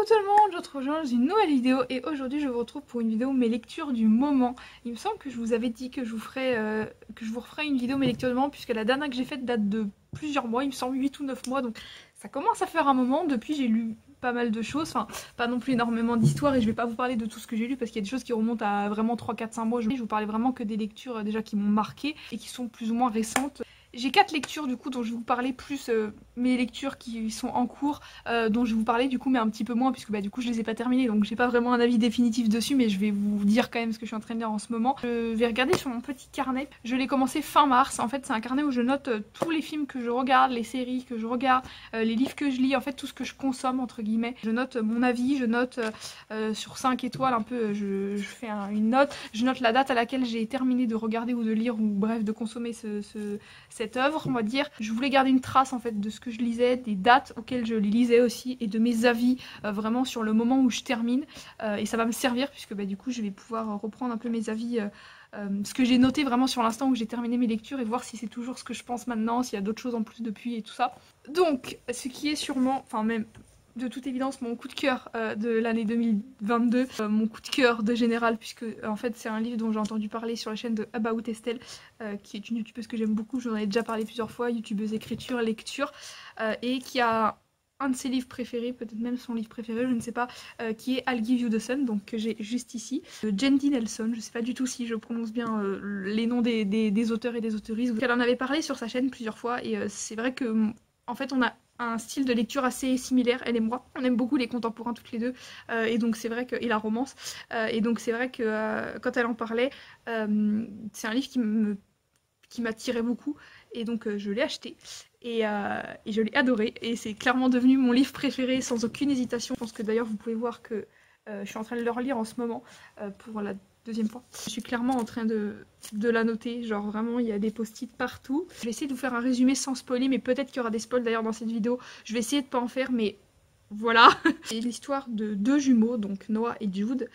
tout le monde, je vous retrouve dans une nouvelle vidéo et aujourd'hui je vous retrouve pour une vidéo mes lectures du moment. Il me semble que je vous avais dit que je vous referais une vidéo mes lectures du moment puisque la dernière que j'ai faite date de plusieurs mois, il me semble 8 ou 9 mois, donc ça commence à faire un moment. Depuis j'ai lu pas mal de choses, enfin pas non plus énormément d'histoires et je vais pas vous parler de tout ce que j'ai lu parce qu'il y a des choses qui remontent à vraiment 3, 4, 5 mois. Je vais vous parler vraiment que des lectures déjà qui m'ont marqué et qui sont plus ou moins récentes. J'ai 4 lectures du coup dont je vais vous parler, plus mes lectures qui sont en cours, dont je vais vous parler du coup mais un petit peu moins puisque du coup je les ai pas terminées, donc j'ai pas vraiment un avis définitif dessus, mais je vais vous dire quand même ce que je suis en train de lire en ce moment. Je vais regarder sur mon petit carnet, je l'ai commencé fin mars, en fait c'est un carnet où je note tous les films que je regarde, les séries que je regarde, les livres que je lis, en fait tout ce que je consomme entre guillemets. Je note mon avis, je note sur 5 étoiles un peu, je fais une note, je note la date à laquelle j'ai terminé de regarder ou de lire ou bref de consommer cette œuvre, on va dire. Je voulais garder une trace en fait de ce que je lisais, des dates auxquelles je les lisais aussi et de mes avis vraiment sur le moment où je termine, et ça va me servir puisque du coup je vais pouvoir reprendre un peu mes avis, ce que j'ai noté vraiment sur l'instant où j'ai terminé mes lectures et voir si c'est toujours ce que je pense maintenant, s'il y a d'autres choses en plus depuis et tout ça. Donc ce qui est sûrement, enfin même de toute évidence mon coup de cœur de l'année 2022, mon coup de cœur de général, puisque en fait c'est un livre dont j'ai entendu parler sur la chaîne de About Estelle, qui est une youtubeuse que j'aime beaucoup, j'en ai déjà parlé plusieurs fois, youtubeuse écriture, lecture, et qui a un de ses livres préférés, peut-être même son livre préféré, je ne sais pas, qui est I'll Give You the Sun, donc que j'ai juste ici, de Jendy Nelson. Je sais pas du tout si je prononce bien les noms des auteurs et des autrices. Elle en avait parlé sur sa chaîne plusieurs fois, et c'est vrai que en fait on a un style de lecture assez similaire, elle et moi. On aime beaucoup les contemporains toutes les deux, et donc c'est vrai que, et la romance, et donc c'est vrai que quand elle en parlait, c'est un livre qui m'attirait beaucoup, et donc je l'ai acheté. Et je l'ai adoré, et c'est clairement devenu mon livre préféré sans aucune hésitation. Je pense que d'ailleurs vous pouvez voir que je suis en train de le relire en ce moment pour la deuxième fois. Je suis clairement en train de la noter, genre vraiment il y a des post-it partout. Je vais essayer de vous faire un résumé sans spoiler, mais peut-être qu'il y aura des spoils d'ailleurs dans cette vidéo. Je vais essayer de pas en faire, mais voilà. C'est l'histoire de deux jumeaux, donc Noah et Jude,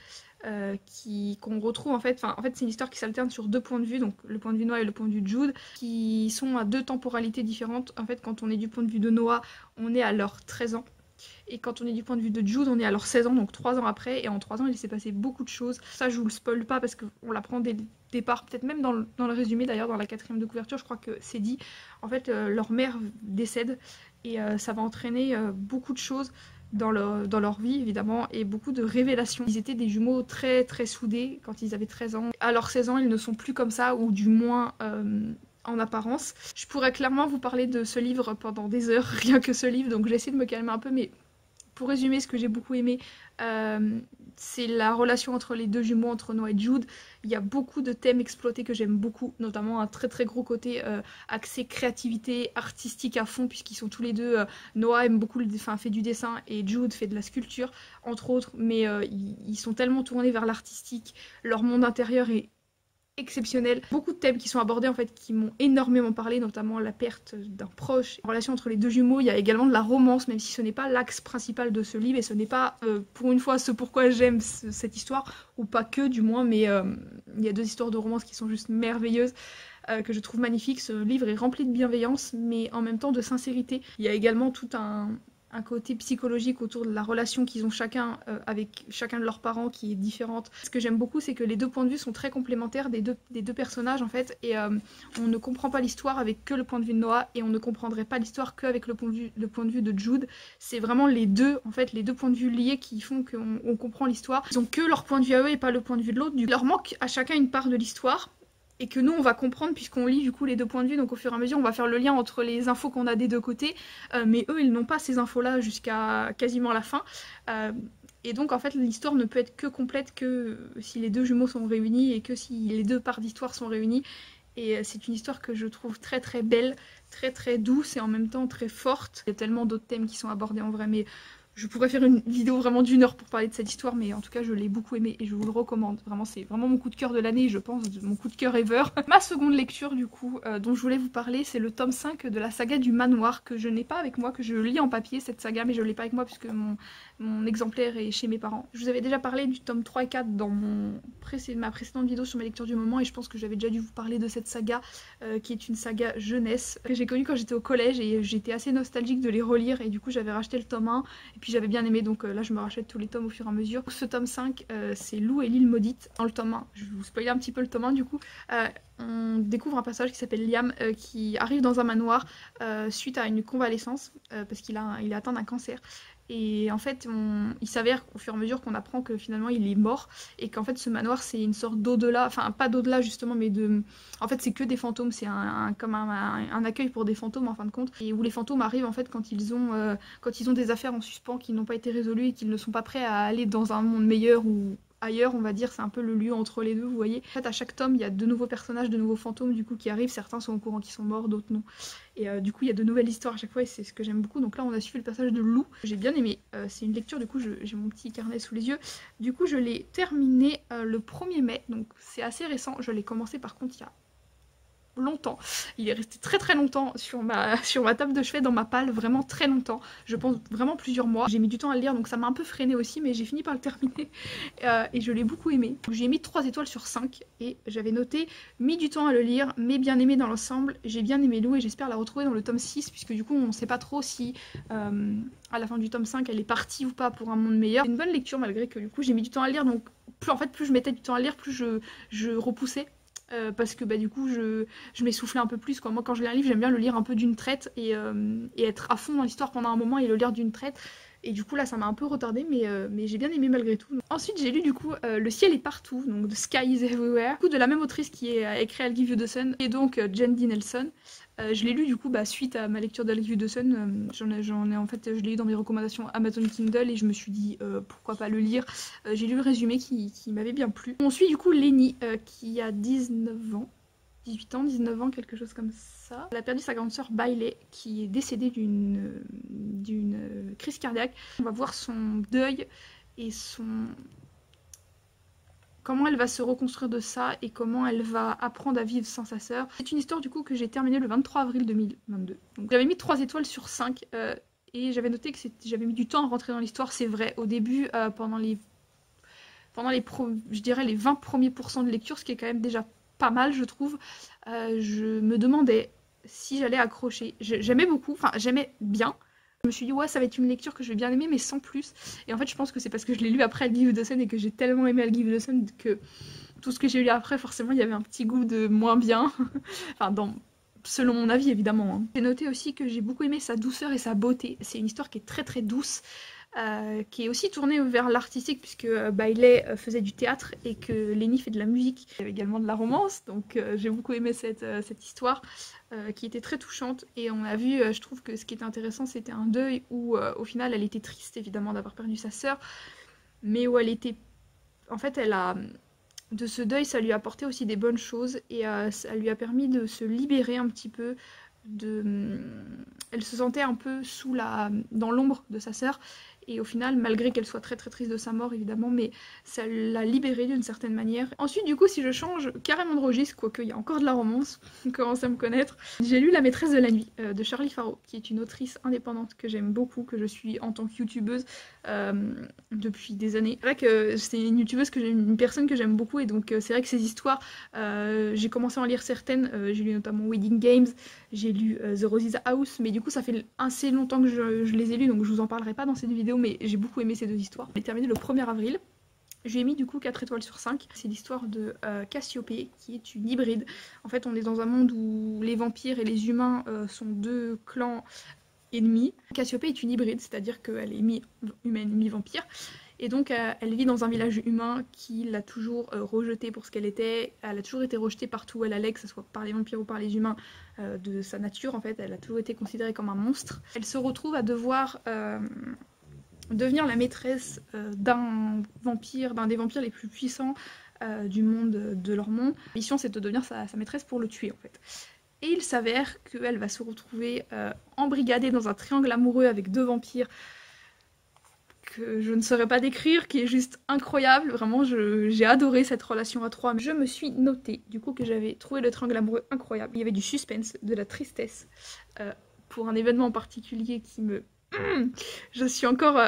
qu'on retrouve en fait c'est une histoire qui s'alterne sur deux points de vue, donc le point de vue Noah et le point de vue de Jude, qui sont à deux temporalités différentes. En fait quand on est du point de vue de Noah, on est à leurs 13 ans. Et quand on est du point de vue de Jude, on est à leurs 16 ans, donc 3 ans après, et en 3 ans il s'est passé beaucoup de choses. Ça je vous le spoil pas parce qu'on l'apprend dès le départ, peut-être même dans le résumé d'ailleurs, dans la 4e de couverture, je crois que c'est dit. En fait leur mère décède, et ça va entraîner beaucoup de choses dans leur vie évidemment, et beaucoup de révélations. Ils étaient des jumeaux très très soudés quand ils avaient 13 ans. À leurs 16 ans ils ne sont plus comme ça, ou du moins en apparence. Je pourrais clairement vous parler de ce livre pendant des heures, rien que ce livre, donc j'essaie de me calmer un peu, mais pour résumer, ce que j'ai beaucoup aimé, c'est la relation entre les deux jumeaux, entre Noah et Jude. Il y a beaucoup de thèmes exploités que j'aime beaucoup, notamment un très très gros côté axé créativité artistique à fond, puisqu'ils sont tous les deux, Noah aime beaucoup fait du dessin et Jude fait de la sculpture, entre autres, mais ils sont tellement tournés vers l'artistique, leur monde intérieur est exceptionnel. Beaucoup de thèmes qui sont abordés en fait qui m'ont énormément parlé, notamment la perte d'un proche, la relation entre les deux jumeaux. Il y a également de la romance, même si ce n'est pas l'axe principal de ce livre, et ce n'est pas pour une fois ce pourquoi j'aime cette histoire, ou pas que du moins, mais il y a deux histoires de romance qui sont juste merveilleuses, que je trouve magnifiques. Ce livre est rempli de bienveillance, mais en même temps de sincérité. Il y a également tout un côté psychologique autour de la relation qu'ils ont chacun avec chacun de leurs parents qui est différente. Ce que j'aime beaucoup, c'est que les deux points de vue sont très complémentaires des deux personnages en fait, et on ne comprend pas l'histoire avec que le point de vue de Noah, et on ne comprendrait pas l'histoire qu'avec le point de vue de Jude. C'est vraiment les deux points de vue liés qui font qu'on comprend l'histoire. Ils ont que leur point de vue à eux et pas le point de vue de l'autre. Il leur manque à chacun une part de l'histoire, et que nous on va comprendre puisqu'on lit du coup les deux points de vue, donc au fur et à mesure on va faire le lien entre les infos qu'on a des deux côtés, mais eux ils n'ont pas ces infos là jusqu'à quasiment la fin, et donc en fait l'histoire ne peut être que complète que si les deux jumeaux sont réunis et que si les deux parts d'histoire sont réunies, et c'est une histoire que je trouve très très belle, très très douce et en même temps très forte. Il y a tellement d'autres thèmes qui sont abordés en vrai, mais je pourrais faire une vidéo vraiment d'1 heure pour parler de cette histoire, mais en tout cas je l'ai beaucoup aimé et je vous le recommande. Vraiment c'est vraiment mon coup de cœur de l'année, je pense, mon coup de cœur ever. Ma seconde lecture du coup dont je voulais vous parler, c'est le tome 5 de la saga du manoir, que je n'ai pas avec moi, que je lis en papier cette saga, mais je l'ai pas avec moi puisque mon exemplaire est chez mes parents. Je vous avais déjà parlé du tome 3 et 4 dans ma précédente vidéo sur mes lectures du moment et je pense que j'avais déjà dû vous parler de cette saga qui est une saga jeunesse que j'ai connue quand j'étais au collège et j'étais assez nostalgique de les relire et du coup j'avais racheté le tome 1 et puis j'avais bien aimé donc là je me rachète tous les tomes au fur et à mesure. Ce tome 5 c'est Lou et l'île maudite. Dans le tome 1, je vais vous spoiler un petit peu le tome 1 du coup, on découvre un personnage qui s'appelle Liam qui arrive dans un manoir suite à une convalescence parce qu'il est atteint d'un cancer. Et en fait, il s'avère au fur et à mesure qu'on apprend que finalement il est mort et qu'en fait ce manoir c'est une sorte d'au-delà, enfin pas d'au-delà justement, mais en fait c'est que des fantômes, c'est comme un accueil pour des fantômes en fin de compte, et où les fantômes arrivent en fait quand ils ont des affaires en suspens qui n'ont pas été résolues et qu'ils ne sont pas prêts à aller dans un monde meilleur ou ailleurs, on va dire, c'est un peu le lieu entre les deux, vous voyez. En fait, à chaque tome, il y a de nouveaux personnages, de nouveaux fantômes du coup qui arrivent, certains sont au courant qu'ils sont morts, d'autres non. Et du coup, il y a de nouvelles histoires à chaque fois et c'est ce que j'aime beaucoup. Donc là, on a suivi le passage de Lou, j'ai bien aimé. C'est une lecture, du coup, j'ai mon petit carnet sous les yeux. Du coup, je l'ai terminé le 1er mai, donc c'est assez récent. Je l'ai commencé par contre il y a longtemps. Il est resté très très longtemps sur ma table de chevet, dans ma palle, vraiment très longtemps. Je pense vraiment plusieurs mois. J'ai mis du temps à le lire donc ça m'a un peu freiné aussi, mais j'ai fini par le terminer et je l'ai beaucoup aimé. J'ai mis 3 étoiles sur 5 et j'avais noté mis du temps à le lire mais bien aimé dans l'ensemble. J'ai bien aimé Lou et j'espère la retrouver dans le tome 6 puisque du coup on sait pas trop si à la fin du tome 5 elle est partie ou pas pour un monde meilleur. C'est une bonne lecture malgré que du coup j'ai mis du temps à le lire, donc plus je mettais du temps à lire, plus je repoussais. Parce que du coup je m'essoufflais un peu plus quoi. Moi quand je lis un livre j'aime bien le lire un peu d'une traite et être à fond dans l'histoire pendant un moment et le lire d'une traite, et du coup là ça m'a un peu retardé mais j'ai bien aimé malgré tout. Ensuite j'ai lu du coup Le ciel est partout, donc The Sky is Everywhere, du coup de la même autrice qui a écrit I'll Give You the Sun et donc Jen D. Nelson. Je l'ai lu du coup suite à ma lecture d'I'll Give You the Sun, en fait je l'ai lu dans mes recommandations Amazon Kindle et je me suis dit pourquoi pas le lire. J'ai lu le résumé qui m'avait bien plu. On suit du coup Lenny qui a 19 ans, 18 ans, 19 ans, quelque chose comme ça. Elle a perdu sa grande sœur Bailey qui est décédée d'une crise cardiaque. On va voir son deuil et comment elle va se reconstruire de ça et comment elle va apprendre à vivre sans sa sœur. C'est une histoire du coup que j'ai terminée le 23 avril 2022. Donc j'avais mis 3 étoiles sur 5 et j'avais noté que j'avais mis du temps à rentrer dans l'histoire, c'est vrai. Au début, pendant les je dirais les 20 premiers pourcents de lecture, ce qui est quand même déjà pas mal je trouve, je me demandais si j'allais accrocher. J'aimais beaucoup, enfin j'aimais bien. Je me suis dit ouais ça va être une lecture que je vais bien aimer mais sans plus, et en fait je pense que c'est parce que je l'ai lu après I'll Give You the Sun et que j'ai tellement aimé I'll Give You the Sun que tout ce que j'ai lu après forcément il y avait un petit goût de moins bien enfin selon mon avis évidemment hein. J'ai noté aussi que j'ai beaucoup aimé sa douceur et sa beauté. C'est une histoire qui est très très douce, qui est aussi tournée vers l'artistique puisque Bailey faisait du théâtre et que Lenny fait de la musique. Il y avait également de la romance, donc j'ai beaucoup aimé cette histoire qui était très touchante. Et on a vu, je trouve que ce qui était intéressant c'était un deuil où au final elle était triste évidemment d'avoir perdu sa sœur, mais où elle était... En fait de ce deuil ça lui a apporté aussi des bonnes choses et ça lui a permis de se libérer un petit peu elle se sentait un peu dans l'ombre de sa sœur. Et au final, malgré qu'elle soit très très triste de sa mort évidemment, mais ça l'a libérée d'une certaine manière. Ensuite du coup si je change carrément de registre, quoique il y a encore de la romance, on commence à me connaître, j'ai lu La maîtresse de la nuit de Charlie Faro, qui est une autrice indépendante que j'aime beaucoup, que je suis en tant que youtubeuse depuis des années. C'est vrai que c'est une personne que j'aime beaucoup et donc c'est vrai que ces histoires, j'ai commencé à en lire certaines, j'ai lu notamment Wedding Games, j'ai lu The Roses House, mais du coup ça fait assez longtemps que je les ai lus donc je vous en parlerai pas dans cette vidéo, mais j'ai beaucoup aimé ces deux histoires. Je l'ai terminé le 1er avril. Je lui ai mis du coup 4 étoiles sur 5. C'est l'histoire de Cassiopée, qui est une hybride. En fait, on est dans un monde où les vampires et les humains sont deux clans ennemis. Cassiopée est une hybride, c'est-à-dire qu'elle est mi-humaine, mi-vampire. Et donc, elle vit dans un village humain qui l'a toujours rejetée pour ce qu'elle était. Elle a toujours été rejetée partout où elle allait, que ce soit par les vampires ou par les humains, de sa nature en fait. Elle a toujours été considérée comme un monstre. Elle se retrouve à devoir... devenir la maîtresse d'un des vampires les plus puissants du monde, de leur monde. La mission c'est de devenir sa maîtresse pour le tuer en fait. Et il s'avère qu'elle va se retrouver embrigadée dans un triangle amoureux avec 2 vampires que je ne saurais pas décrire, qui est juste incroyable. Vraiment j'ai adoré cette relation à 3. Je me suis notée du coup que j'avais trouvé le triangle amoureux incroyable. Il y avait du suspense, de la tristesse pour un événement en particulier qui me... Je suis encore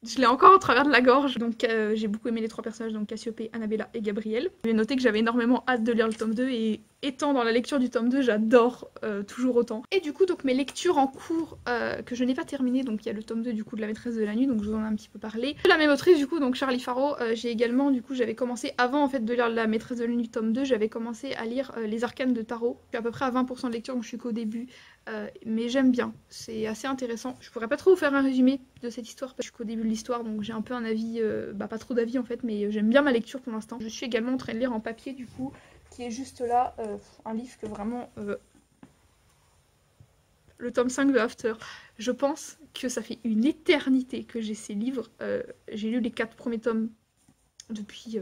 Je l'ai encore au travers de la gorge, donc j'ai beaucoup aimé les 3 personnages, donc Cassiopée, Annabella et Gabriel. J'ai noté que j'avais énormément hâte de lire le tome 2 et étant dans la lecture du tome 2, j'adore toujours autant. Et du coup, donc mes lectures en cours que je n'ai pas terminées, donc il y a le tome 2 du coup de La Maîtresse de la Nuit, donc je vous en ai un petit peu parlé. La même autrice du coup, donc Charlie Faro, j'ai également du coup, j'avais commencé avant en fait de lire La Maîtresse de la Nuit tome 2, j'avais commencé à lire Les Arcanes de Tarot. Je suis à peu près à 20% de lecture, donc je suis qu'au début. Mais j'aime bien, c'est assez intéressant. Je pourrais pas trop vous faire un résumé de cette histoire parce que je suis qu'au début de l'histoire, donc j'ai un peu un avis, pas trop d'avis en fait, mais j'aime bien ma lecture pour l'instant. Je suis également en train de lire en papier du coup, qui est juste là, un livre que vraiment... le tome 5 de After. Je pense que ça fait une éternité que j'ai ces livres. J'ai lu les 4 premiers tomes depuis...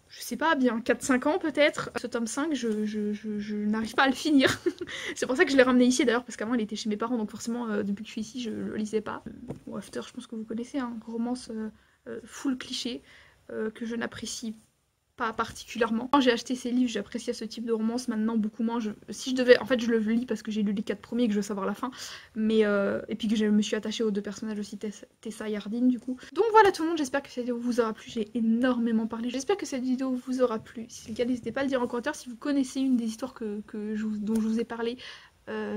je sais pas, bien 4-5 ans peut-être. Ce tome 5, je n'arrive pas à le finir. C'est pour ça que je l'ai ramené ici d'ailleurs, parce qu'avant il était chez mes parents, donc forcément depuis que je suis ici, je le lisais pas. Bon, After, je pense que vous connaissez, hein, romance full cliché, que je n'apprécie pas particulièrement. Quand j'ai acheté ces livres, j'appréciais ce type de romance, maintenant beaucoup moins. Si je devais, en fait je le lis parce que j'ai lu les 4 premiers et que je veux savoir la fin, mais et puis que je me suis attachée aux 2 personnages aussi, Tessa et Ardine du coup. Donc voilà tout le monde, j'espère que cette vidéo vous aura plu, j'ai énormément parlé, j'espère que cette vidéo vous aura plu. Si c'est le cas, n'hésitez pas à le dire en commentaire si vous connaissez une des histoires dont je vous ai parlé.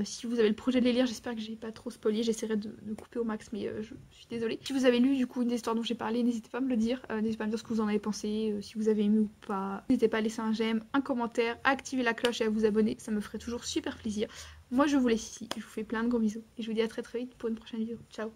Si vous avez le projet de les lire, j'espère que j'ai pas trop spoilé, j'essaierai de couper au max, mais je suis désolée. Si vous avez lu du coup une des histoires dont j'ai parlé, n'hésitez pas à me le dire, n'hésitez pas à me dire ce que vous en avez pensé, si vous avez aimé ou pas. N'hésitez pas à laisser un j'aime, un commentaire, à activer la cloche et à vous abonner, ça me ferait toujours super plaisir. Moi je vous laisse ici, je vous fais plein de gros bisous, et je vous dis à très vite pour une prochaine vidéo. Ciao.